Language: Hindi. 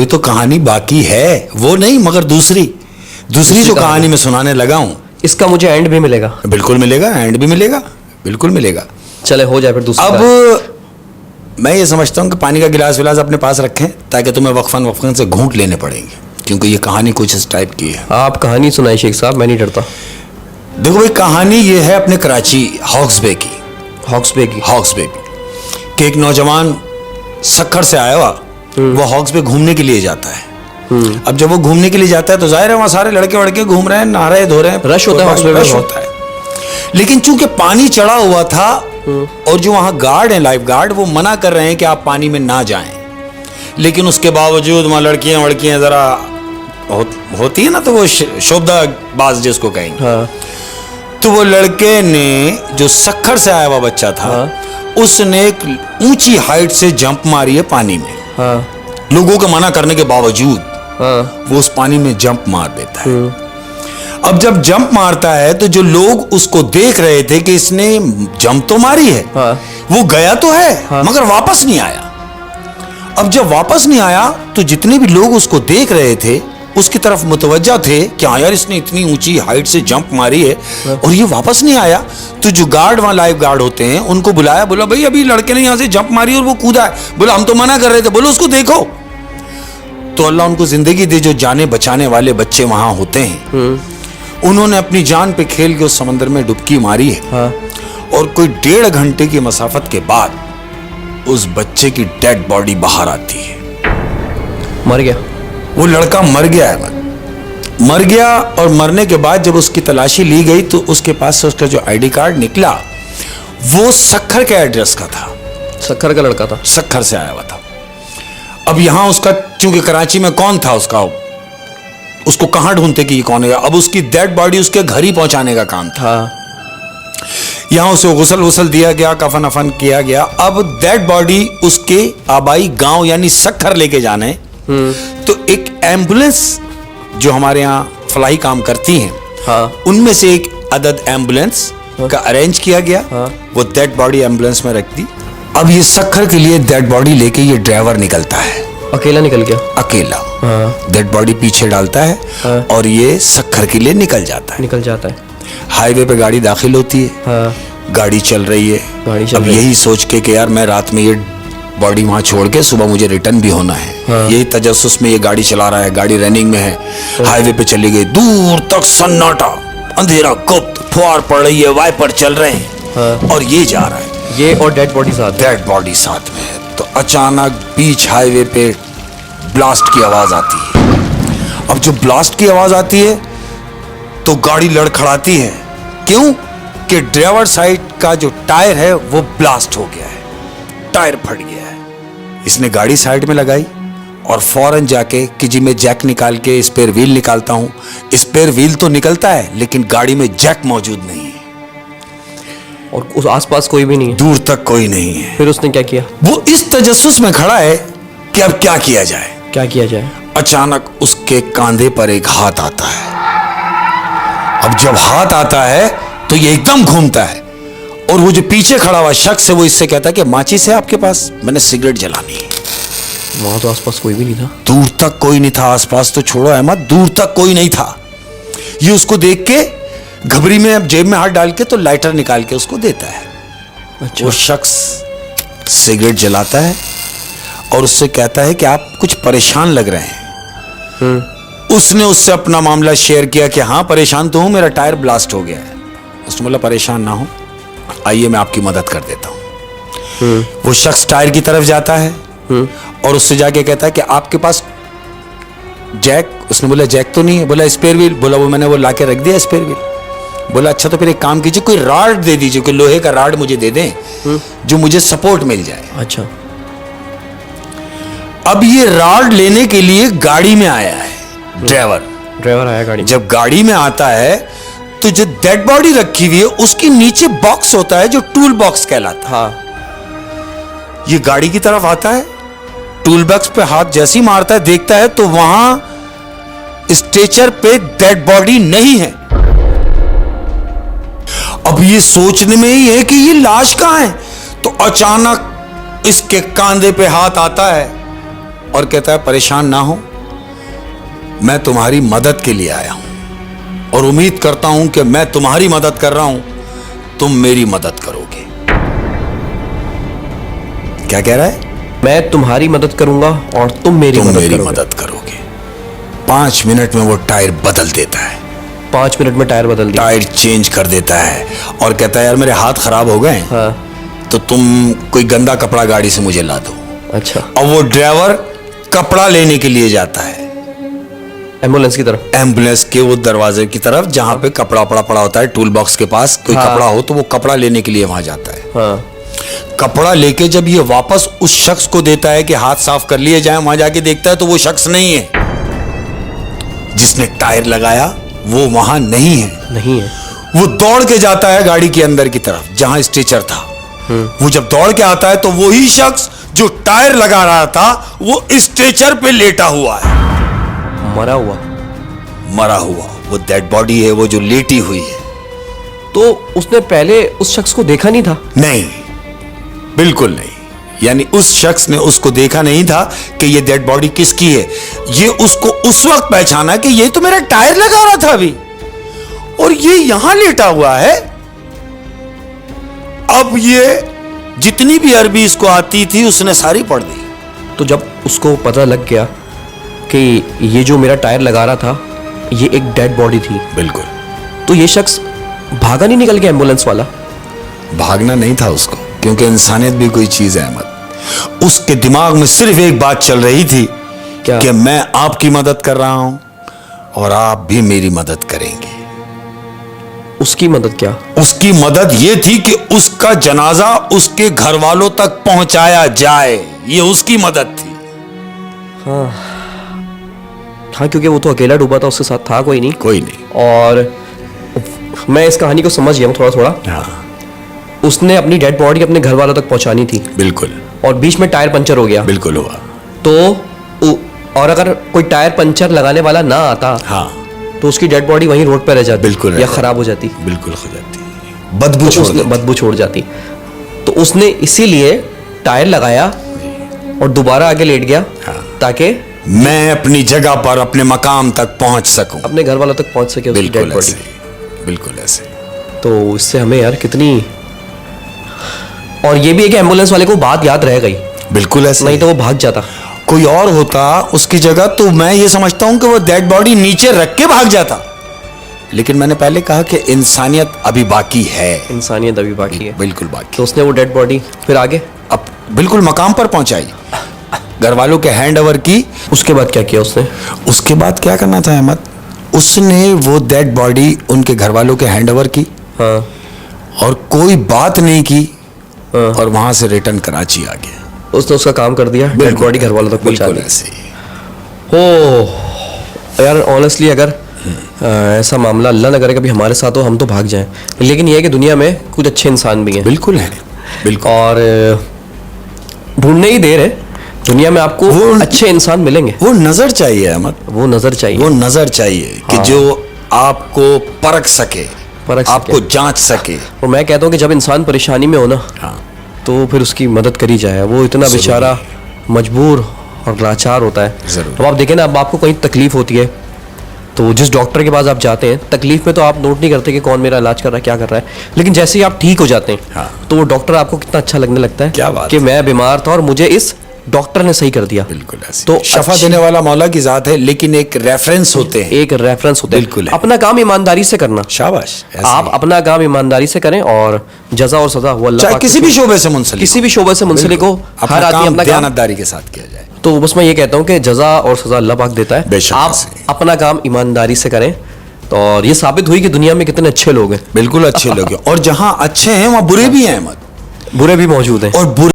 ये तो कहानी बाकी है, वो नहीं मगर दूसरी जो कहानी मैं सुनाने लगा हूँ। इसका मुझे एंड भी मिलेगा? बिल्कुल मिलेगा, एंड भी मिलेगा, बिल्कुल मिलेगा। चले हो जाए फिर दूसरी। अब मैं ये समझता हूँ कि पानी का गिलास विलास अपने पास रखें ताकि तुम्हें वक्फन से घूंट लेने पड़ेंगे, क्योंकि ये कहानी कुछ इस टाइप की है। आप कहानी सुनाए शेख साहब, मैं नहीं डरता। देखो भाई, कहानी ये है अपने कराची हॉक्सबे की। हॉक्सबे की कि एक नौजवान सखर से आया हुआ, वो हॉक्सबे घूमने के लिए जाता है। अब जब वो घूमने के लिए जाता है तो जाहिर है वहां सारे लड़के वड़के घूम रहे हैं, नहा रहे धो रहे हैं, रश होता है, हॉक्सबे में रश होता है। लेकिन चूंकि पानी चढ़ा हुआ था और जो वहां गार्ड हैं, लाइफ गार्ड, वो मना कर रहे हैं कि आप पानी में ना जाएं। लेकिन उसके बावजूद वहां लड़कियां जरा होती है ना, तो वो शोभदाबाज जिसको कहेंगे। हाँ। तो वो लड़के ने, जो सखर से आया हुआ बच्चा था, उसने एक ऊंची हाइट से जंप मारी है पानी में। हाँ। लोगों के मना करने के बावजूद हाँ। वो उस पानी में जंप मार देता है। अब जब जंप मारता है तो जो लोग उसको देख रहे थे कि इसने जंप तो मारी है, हाँ। वो गया तो है, हाँ। मगर वापस नहीं आया। अब जब वापस नहीं आया तो जितने भी लोग उसको देख रहे थे उसकी तरफ मुतवज्जा थे कि हाँ यार, इसने इतनी ऊंची हाइट से जंप मारी है और ये वापस नहीं आया। तो जो गार्ड, वहां लाइफ गार्ड होते हैं, उनको बुलाया, बोला भाई अभी लड़के ने यहां से जंप मारी और वो कूदा है। बोला हम तो मना कर रहे थे, बोलो उसको देखो। तो अल्लाह उनको जिंदगी दे, जो जाने बचाने वाले बच्चे वहां होते हैं, उन्होंने अपनी जान पे खेल के उस समंदर में डुबकी मारी है। हाँ। और कोई 1.5 घंटे की मसाफत के बाद उस बच्चे की डेड बॉडी बाहर आती है। मर गया वो लड़का, मर गया है। मर गया, और मरने के बाद जब उसकी तलाशी ली गई तो उसके पास से उसका जो आईडी कार्ड निकला वो सखर के एड्रेस का था। सखर का लड़का था, सखर से आया हुआ था। अब यहां उसका, चूंकि कराची में कौन था उसको कहां ढूंढते कि ये कौन है। अब उसकी डेड बॉडी उसके घर ही पहुंचाने का काम था। हाँ। यहां उसे गुसल दिया गया, कफन अफन किया गया। अब डेड बॉडी उसके आबाई गांव यानी सखर लेके जाने, तो एक एम्बुलेंस जो हमारे यहाँ फलाही काम करती हैं, हाँ। उनमें से एक अदद एम्बुलेंस का अरेंज किया गया। हाँ। वो डेड बॉडी एम्बुलेंस में रख दी। अब ये सखर के लिए डेड बॉडी लेके ये ड्राइवर निकलता है, अकेला निकल गया। अकेला। हाँ। डेड बॉडी पीछे डालता है। हाँ। और ये सखर के लिए निकल जाता है। हाईवे पे गाड़ी दाखिल होती है। हाँ। गाड़ी चल रही है। अब यही सोच के कि यार मैं रात में ये बॉडी वहां छोड़ के सुबह मुझे रिटर्न भी होना है। हाँ। यही तजस्सुस में ये गाड़ी चला रहा है, गाड़ी रनिंग में है। हाईवे पे चली गई, दूर तक सन्नाटा, अंधेरा, गुप्त, फुहार पड़ रही है, वाइपर चल रहे हैं। हाँ। और ये जा रहा है, ये और डेड बॉडी साथ है। डेड बॉडी साथ में है। तो अचानक बीच हाईवे पे ब्लास्ट की आवाज आती है। अब जो ब्लास्ट की आवाज आती है तो गाड़ी लड़खड़ाती है। क्यों? कि ड्राइवर साइड का जो टायर है वो ब्लास्ट हो गया है, टायर फट गया है। इसने गाड़ी साइड में लगाई और फौरन जाके कि जी मैं जैक निकाल के स्पेयर व्हील निकालता हूं। स्पेयर व्हील तो निकलता है लेकिन गाड़ी में जैक मौजूद नहीं है और उस आसपास कोई भी नहीं है, दूर तक कोई नहीं है। फिर उसने क्या किया? वो इस तजस्सुस में खड़ा है कि अब क्या किया जाए। क्या किया जाए? अचानक उसके कांधे पर एक हाथ आता है। अब जब हाथ आता है तो ये एकदम घूमता है और वो जो पीछे खड़ा हुआ शख्स है वो इससे कहता है कि माचिस है आपके पास, मैंने सिगरेट जलानी है। वहां तो आसपास कोई भी नहीं था। दूर तक कोई नहीं था, आसपास तो छोड़ो अहमद, दूर तक कोई नहीं था। ये उसको देख के घबरी में अब जेब में हाथ डाल के तो लाइटर निकाल के उसको देता है। अच्छा। वो शख्स सिगरेट जलाता है और उससे कहता है कि आप कुछ परेशान लग रहे हैं। उसने उससे अपना मामला शेयर किया कि हाँ परेशान तो हूं, मेरा टायर ब्लास्ट हो गया है। उसने बोला परेशान ना हो, आइए मैं आपकी मदद कर देता हूं। वो शख्स टायर की तरफ जाता है और उससे जाके कहता है कि आपके पास जैक? उसने बोला जैक तो नहीं है। बोला स्पेयर व्हील? बोला वो मैंने वो लाके रख दिया स्पेयर व्हील। बोला अच्छा तो फिर एक काम कीजिए, कोई राड दे दीजिए, कोई लोहे का राड मुझे दे दें जो मुझे सपोर्ट मिल जाए। अच्छा। अब ये राड लेने के लिए गाड़ी में आया है ड्राइवर आया गाड़ी। जब गाड़ी में आता है तो जो डेड बॉडी रखी हुई है उसके नीचे बॉक्स होता है जो टूल बॉक्स कहलाता है। हाँ। ये गाड़ी की तरफ आता है, टूल बॉक्स पे हाथ जैसे ही मारता है, देखता है तो वहां स्ट्रेचर पे डेड बॉडी नहीं है। अब ये सोचने में ही है कि ये लाश कहां है, तो अचानक इसके कांधे पे हाथ आता है और कहता है परेशान ना हो, मैं तुम्हारी मदद के लिए आया हूं और उम्मीद करता हूं कि मैं तुम्हारी मदद कर रहा हूं, तुम मेरी मदद करोगे। क्या कह रहा है? मैं तुम्हारी मदद करूंगा और तुम मेरी मदद करोगे। 5 मिनट में वो टायर बदल देता है। 5 मिनट में टायर बदल दिया। टायर चेंज कर देता है और कहता है यार मेरे हाथ खराब हो गए, हाँ। तो तुम कोई गंदा कपड़ा गाड़ी से मुझे ला दो। अच्छा। और वो ड्राइवर कपड़ा लेने के लिए जाता है एम्बुलेंस की तरफ। एम्बुलेंस के वो दरवाजे की तरफ जहां पे कपड़ा पड़ा होता है, टूल बॉक्स के पास कोई हाँ। कपड़ा हो तो वो कपड़ा लेने के लिए वहां जाता है। हाँ। कपड़ा लेके जब ये वापस उस शख्स को देता है कि हाथ साफ कर लिए जाए, वहां जाके देखता है तो वो शख्स नहीं है जिसने टायर लगाया, वो वहां नहीं है। नहीं है। वो दौड़ के जाता है गाड़ी के अंदर की तरफ जहां स्ट्रेचर था। वो जब दौड़ के आता है तो वही शख्स जो टायर लगा रहा था वो स्ट्रेचर पे लेटा हुआ है, मरा हुआ। वो डेड बॉडी है, वो जो लेटी हुई है। तो उसने पहले उस शख्स को देखा नहीं था? नहीं, बिल्कुल नहीं। यानी उस शख्स ने उसको देखा नहीं था कि ये डेड बॉडी किसकी है। ये उसको उस वक्त पहचाना कि ये तो मेरा टायर लगा रहा था अभी और ये यहां लेटा हुआ है। अब ये जितनी भी अरबी इसको आती थी उसने सारी पढ़ दी। तो जब उसको पता लग गया कि ये जो मेरा टायर लगा रहा था ये एक डेड बॉडी थी, बिल्कुल, तो ये शख्स भागा नहीं निकल गया एम्बुलेंस वाला? भागना नहीं था उसको, क्योंकि इंसानियत भी कोई चीज है अहमद। उसके दिमाग में सिर्फ एक बात चल रही थी क्या? कि मैं आपकी मदद कर रहा हूं और आप भी मेरी मदद करेंगे। उसकी मदद क्या? उसकी मदद ये थी कि उसका जनाजा उसके घर वालों तक पहुंचाया जाए, ये उसकी मदद थी। हाँ, क्योंकि वो तो अकेला डूबा था, उसके साथ था कोई नहीं। और मैं इस कहानी को समझ गया हूँ थोड़ा थोड़ा। हाँ, उसने अपनी डेड बॉडी अपने घर वालों तक पहुंचानी थी। बिल्कुल। और बीच में टायर पंचर हो गया। बिल्कुल हुआ। तो और अगर कोई टायर पंचर लगाने वाला ना आता, हाँ, तो उसकी डेड बॉडी वहीं रोड पर रह जाती। बिल्कुल, या खराब हो जाती। बिल्कुल हो जाती, बदबू छोड़ जाती। तो उसने इसीलिए टायर लगाया और दोबारा आगे लेट गया। हाँ। ताकि मैं अपनी जगह पर अपने मकाम तक पहुंच सकूं, अपने घर वालों तक पहुंच सके उसकी डेड बॉडी। बिल्कुल ऐसे। तो इससे हमें यार कितनी, और ये भी है कि एम्बुलेंस वाले को बात याद रह गई। बिल्कुल ऐसे। नहीं तो वो भाग जाता। कोई और होता उसकी जगह तो मैं ये समझता हूं कि वो डेड बॉडी नीचे रख के भाग जाता। लेकिन मैंने पहले कहा कि इंसानियत अभी बाकी है। इंसानियत अभी बाकी है। बिल्कुल बाकी। तो उसने वो डेड बॉडी फिर आगे अब बिल्कुल मकाम पर पहुंचाई, घर वालों के हैंड ओवर की। उसके बाद क्या किया उसने? उसके बाद क्या करना था अहमद, उसने वो डेड बॉडी उनके घर वालों के हैंड ओवर की। हाँ। और कोई बात नहीं की। हाँ। और वहां से रिटर्न कराची आ गया। उसने उसका काम कर दिया, डेड बॉडी घर वालों तक पहुंचा दी। बिल्कुल ऐसे ही। हो यार, ऑनेस्टली अगर ऐसा मामला अल्लाह ना करे कभी हमारे साथ हो, हम तो भाग जाएं। लेकिन ये है कि दुनिया में कुछ अच्छे इंसान भी हैं। बिल्कुल है, बिल्कुल। और ढूंढने ही देर है, दुनिया में आपको वो अच्छे इंसान मिलेंगे। वो नजर चाहिए अहमद, वो नजर चाहिए। वो नजर चाहिए कि हाँ। जो आपको परख सके, आपको जांच सके। और मैं कहता हूँ कि जब इंसान परेशानी में हो ना, हाँ, तो फिर उसकी मदद करी जाए। वो इतना बेचारा मजबूर और लाचार होता है। जरूर। अब आप देखें ना, अब आपको कहीं तकलीफ होती है तो जिस डॉक्टर के पास आप जाते हैं, तकलीफ में तो आप नोट नहीं करते कि कौन मेरा इलाज कर रहा है, क्या कर रहा है। लेकिन जैसे ही आप ठीक हो जाते हैं, हाँ, तो वो डॉक्टर आपको कितना अच्छा लगने लगता है। क्या बात कि मैं बीमार था और मुझे इस डॉक्टर ने सही कर दिया। बिल्कुल ऐसे। तो शफा देने वाला मौला की जात है, लेकिन एक रेफरेंस होते हैं, एक रेफरेंस होता है। बिल्कुल है। अपना काम ईमानदारी से करना। शाबाश। आप अपना काम ईमानदारी से करें और जज़ा और सजा वो अल्लाह चाहे पाक किसी भी शोबे से मुंसलिक, किसी भी शोबे से मुंसलिक हो, हर आदमी अपना काम दयानतदारी के साथ किया जाए। तो बस मैं ये कहता हूँ कि जज़ा और सजा अल्लाह पाक देता है। बेशक आप ऐसे। अपना काम ईमानदारी से करें। तो और ये साबित हुई कि दुनिया में कितने अच्छे लोग हैं। बिल्कुल अच्छे लोग हैं, और जहां अच्छे हैं वहां बुरे भी हैं अहमद, बुरे भी मौजूद हैं। और बुरे